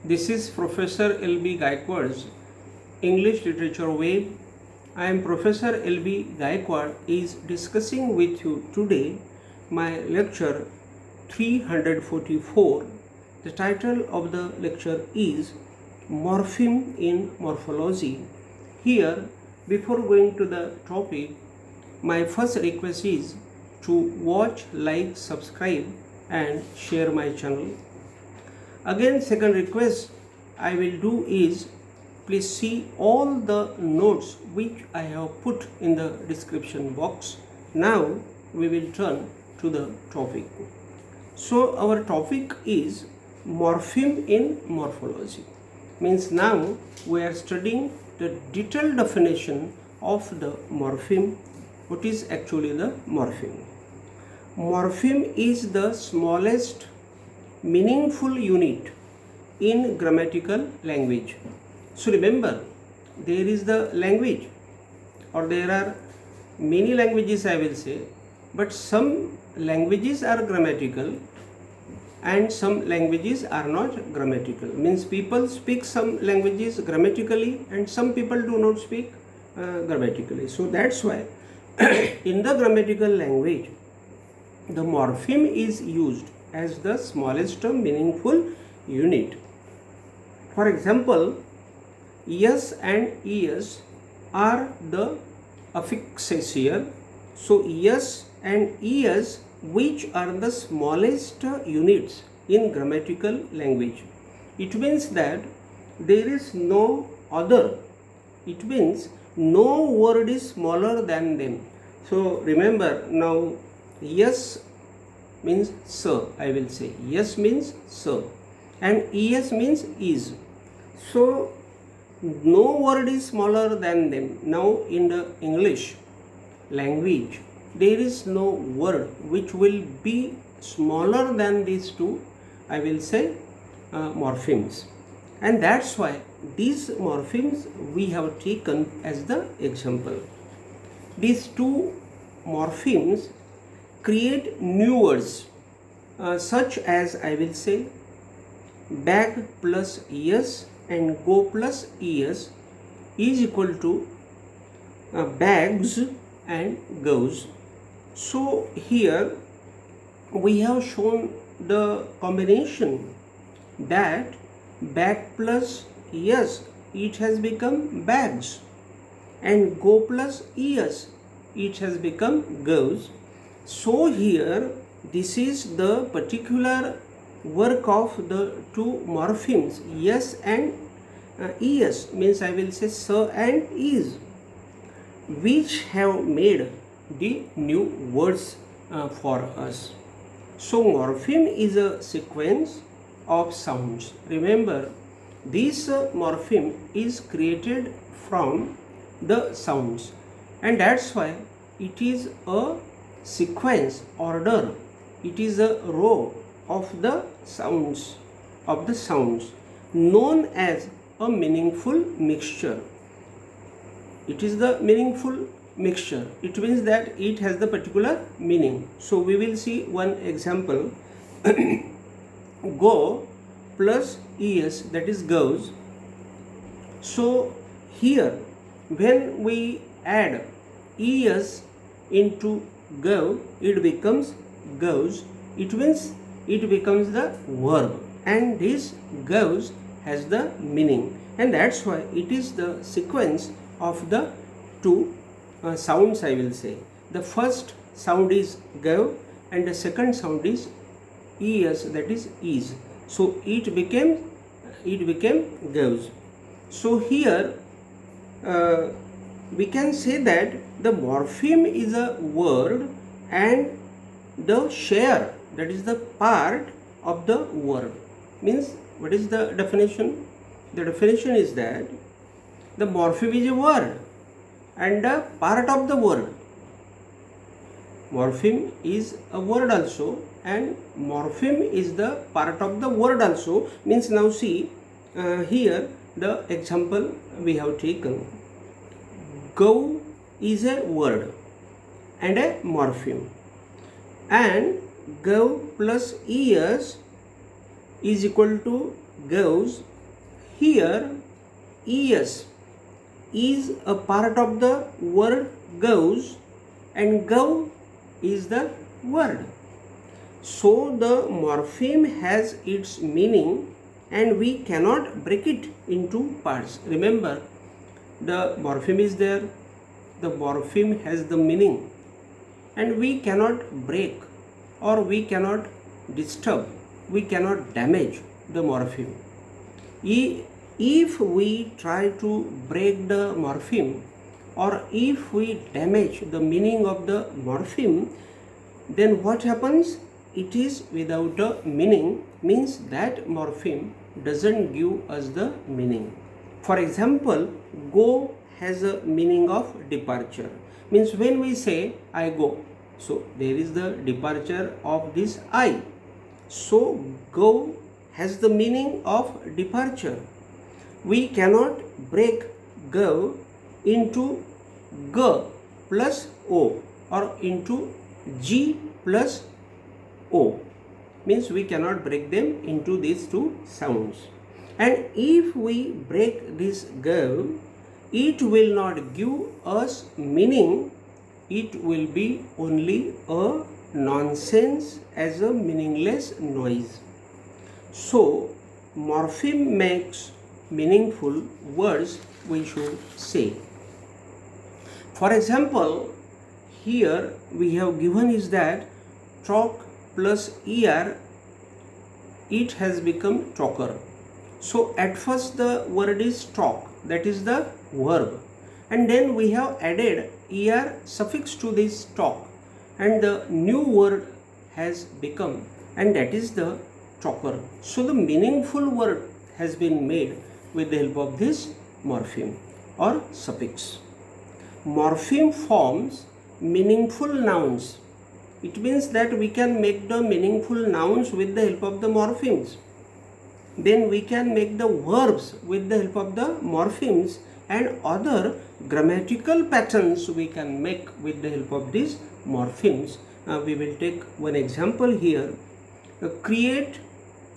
This is Professor L.B.Gayakawad's English Literature Web. I am Professor L.B. Gayakawad is discussing with you today my lecture 344. The title of the lecture is Morpheme in Morphology. Here, before going to the topic, my first request is to watch, like, subscribe and share my channel. Again, second request I will do is please see all the notes which I have put in the description box. Now we will turn to the topic. So our topic is morpheme in morphology. Means now we are studying the detailed definition of the morpheme. What is actually the morpheme? Morpheme is the smallest meaningful unit in grammatical language. So remember, there is the language, or there are many languages I will say, but some languages are grammatical and some languages are not grammatical. Means people speak some languages grammatically and some people do not speak grammatically. So that's why in the grammatical language the morpheme is used as the smallest meaningful unit. For example, yes and es are the affixes here. So yes and es, which are the smallest units in grammatical language. It means that there is no other. It means no word is smaller than them. So remember, now yes means sir, I will say. Yes means sir and es means is. So no word is smaller than them. Now in the English language there is no word which will be smaller than these two, I will say morphemes, and that's why these morphemes we have taken as the example. These two morphemes create new words such as, I will say, bag plus es and go plus es is equal to bags and goes. So here we have shown the combination that bag plus es, it has become bags, and go plus es, it has become goes. So here this is the particular work of the two morphemes, yes and es, means I will say sir and is, which have made the new words for us. So morpheme is a sequence of sounds. Remember, this morpheme is created from the sounds, and that's why it is a sequence order. It is a row of the sounds known as a meaningful mixture. It is the meaningful mixture. It means that it has the particular meaning. So we will see one example. Go plus es, that is goes. So here when we add es into go, it becomes goes. It means it becomes the verb, and this goes has the meaning, and that's why it is the sequence of the two sounds, I will say. The first sound is go and the second sound is es, that is. So it became goes. So here we can say that the morpheme is a word and the share, that is the part of the word. Means what is the definition? The definition is that the morpheme is a word and a part of the word. Morpheme is a word also and morpheme is the part of the word also. Means now see here the example we have taken. Go is a word and a morpheme, and go plus es is equal to goes Here es is a part of the word goes, and go is the word. So the morpheme has its meaning and we cannot break it into parts. Remember, the morpheme is there, the morpheme has the meaning, and we cannot break or we cannot disturb, we cannot damage the morpheme. If we try to break the morpheme or if we damage the meaning of the morpheme, then what happens? It is without a meaning, means that morpheme doesn't give us the meaning. For example, go has a meaning of departure, means when we say I go, so there is the departure of this I. So go has the meaning of departure. We cannot break go into g plus o or into g plus o, means we cannot break them into these two sounds. And if we break this go, it will not give us meaning, it will be only a nonsense as a meaningless noise. So morpheme makes meaningful words, we should say. For example, here we have given is that talk plus er, it has become talker. So at first the word is talk, that is the verb, and then we have added er suffix to this talk and the new word has become, and that is the talker. So the meaningful word has been made with the help of this morpheme or suffix. Morpheme forms meaningful nouns. It means that we can make the meaningful nouns with the help of the morphemes. Then we can make the verbs with the help of the morphemes, and other grammatical patterns we can make with the help of these morphemes. We will take one example here. Create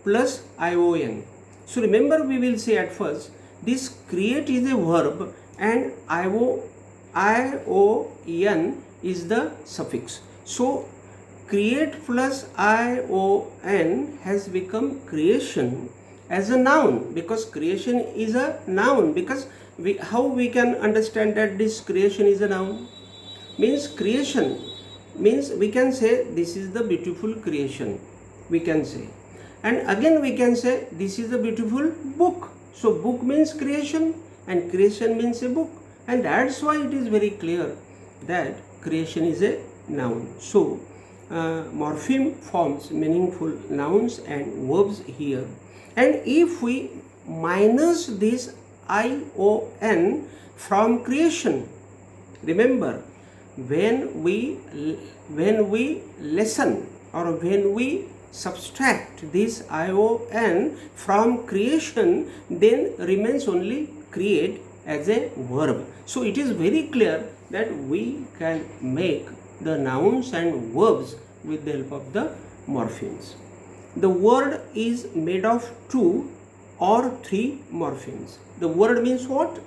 plus ion. So remember, we will say at first this create is a verb and ion is the suffix. So create plus ion has become creation as a noun, because creation is a noun. Because how we can understand that this creation is a noun? Means creation means we can say this is the beautiful creation, we can say, and again we can say this is a beautiful book. So book means creation and creation means a book, and that's why it is very clear that creation is a noun. So morpheme forms meaningful nouns and verbs here. And if we minus this ion from creation, remember, when we lessen or when we subtract this ion from creation, then remains only create as a verb. So it is very clear that we can make the nouns and verbs with the help of the morphemes. The word is made of 2 or 3 morphemes. The word means what?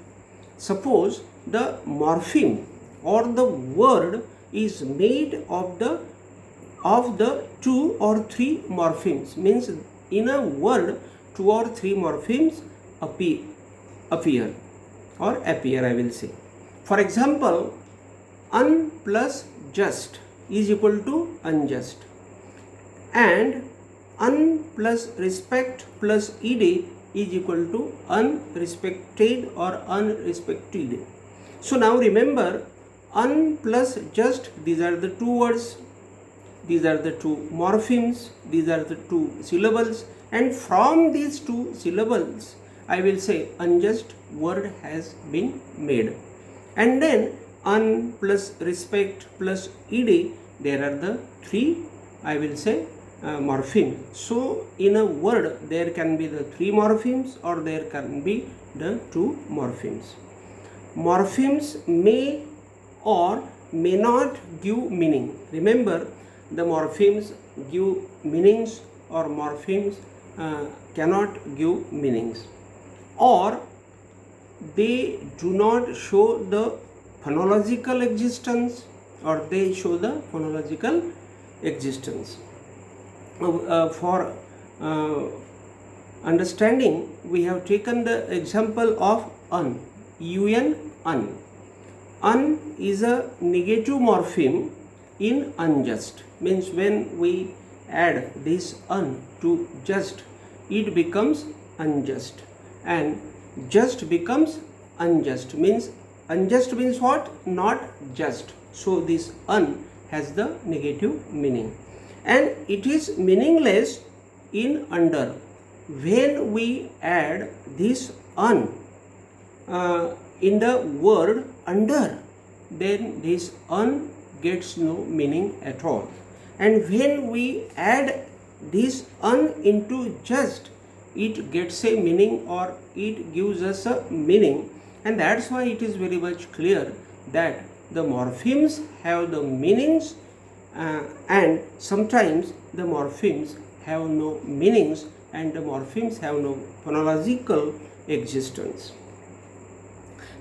Suppose the morpheme or the word is made of the 2 or 3 morphemes, means in a word 2 or 3 morphemes appear I will say. For example, un plus just is equal to unjust, and un plus respect plus ed is equal to unrespected or unrespected. So now remember, un plus just, these are the 2 words, these are the 2 morphemes, these are the 2 syllables, and from these 2 syllables I will say unjust word has been made. And then un plus respect plus ed, there are the 3 I will say morpheme. So in a word there can be the 3 morphemes or there can be the 2 morphemes. Morphemes may or may not give meaning. Remember, the morphemes give meanings or morphemes cannot give meanings. or they do not show the phonological existence, or they show the phonological existence. For understanding, we have taken the example of un. Un. Un is a negative morpheme in unjust. Means when we add this un to just, it becomes unjust, and just becomes unjust. Means unjust means what? Not just. So this un has the negative meaning, and it is meaningless in under. When we add this un in the word under, then this un gets no meaning at all. And when we add this un into just, it gets a meaning, or it gives us a meaning. And that's why it is very much clear that the morphemes have the meanings, and sometimes the morphemes have no meanings, and the morphemes have no phonological existence.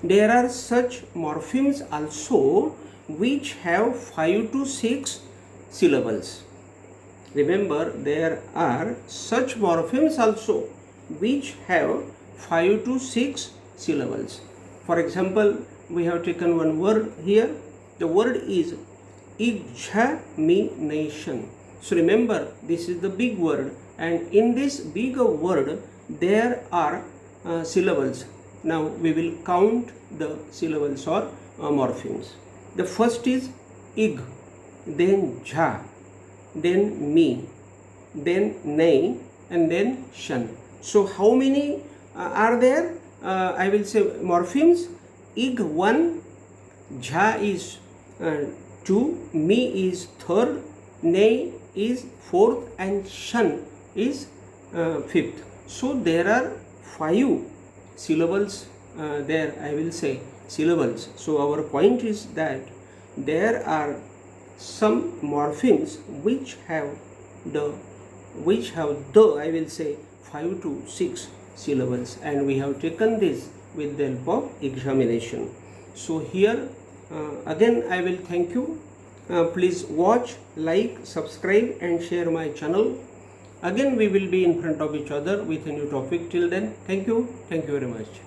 There are such morphemes also which have 5 to 6 syllables. Remember, there are such morphemes also which have 5 to 6 syllables. For example, we have taken one word here. The word is examination. So remember, this is the big word, and in this bigger word there are syllables. Now we will count the syllables or morphemes. The first is ig, then ja, then me, then nay, and then shan. So how many are there? I will say morphemes. Ig 1, ja is 2, me is 3rd, nay is 4th, and shan is 5th. So there are 5 syllables there, I will say syllables. So our point is that there are some morphemes which have the I will say 5 to 6 syllables, and we have taken this with the help of examination. So here again I will thank you. Please watch, like, subscribe and share my channel. Again we will be in front of each other with a new topic. Till then, thank you very much.